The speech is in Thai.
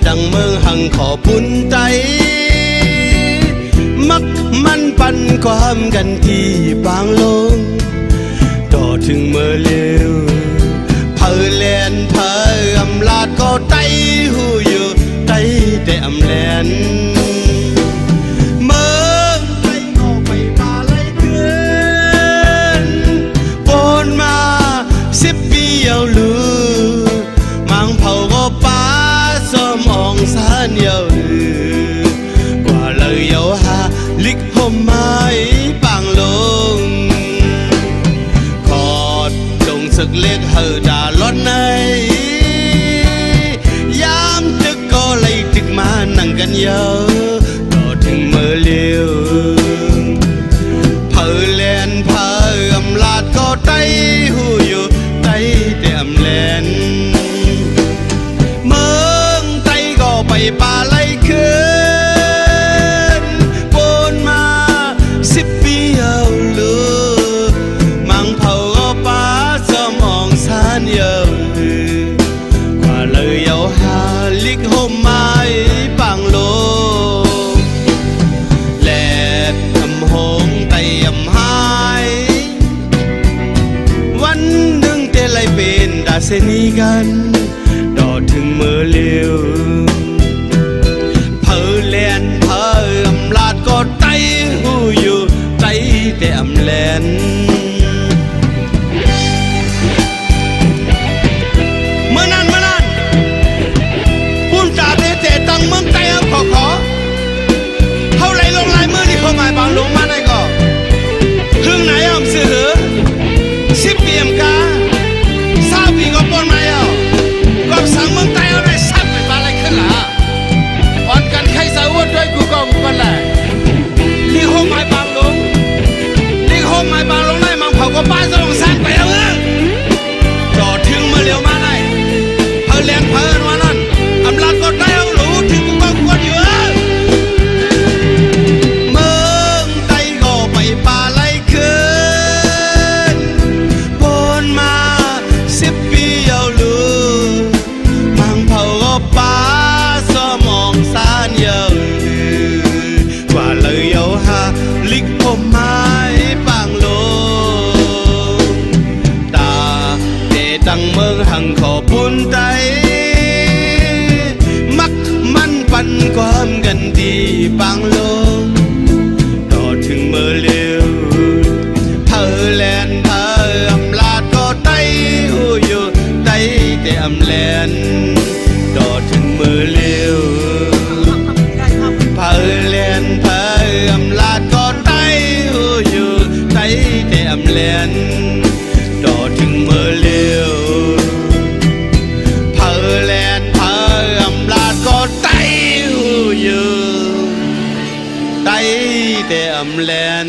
ดังเมืองหังขอบุญใจมักมันปันความกันที่บางลงต่อถึงเมื่อเร็วเพอแลนเพออำลาดก็ใจหูอยู่ใจแต่อำแลนเมืองไทยก็ไปมาไล่เกินปนมา10 ปีเอาลือมังเผาก็ป้าmong xa nhiều quả lời yêu hà lịch hôm mai bằng lông khọt đồng sức liệt hờ đà lót này dám thức có lấy thức mà nặng gần nhau đỏ thừng mơ liều phở lên phở âm lạt có tay hù dù tay để âm lênไปป่าไล่คืนปนมา10 ปีเอาลือมังเผาก็ป้าสมองสานเยอะกว่าเลยเอาหาลิกห่มไม้ปังโลแลดทำหงไตยำหายวันหนึ่งเตไลเป็นดาเซนีกันดอถึงเมื่อเลี้ยวก็ใจหูอยู่ใจแต่อำแลนเมื่อนั้นพุ่มจ่าเตะตังเมืองใจขอเท่าไรลงลายมือที่เขาหมายบางลงมาได้ก็ครึ่งไหนอ่ะสื่อ10 ปีกา20 ปีก็ปนมาแล้วก็สั่งเมืองใจเอาได้ซับไปปลาอะไรขึ้นล่ะอ่อนกันใครสาวด้วยกูก็มันแหละลิโฮไม้บางลงได้มังเผาก็ป้าจะลงสร้างไปแล้วจอดถึงมาเร็วมาได้เพอแรงเพอวันนั้นอำลาดก็ได้เอาหลูถึงกูก็ควรอยู่เมืองไทยก็ไปป่าไล่คืนปนมา10 ปีเอาหลูมังเผาก็ป้าสมองสานเยอะกว่าเลยเอาหาลิกผมไม้ปังโลตาเดดังเมืองหังขอบุญใจมักมันปันความกันดีปังโลต่อถึงเมื่อเร็วเพอแลนเพออำลาดก็ไตหูอยู่ไตแต่อำแลนต่อถึงเมื่อเร็วเพอแลนเพออำลาดก็ไตหูอยู่ไตแต่อำแลนต่อถึงเมื่อเร็วเพอแลนเพออำลาดก็ไตหูอยู่ไตแต่อำแลน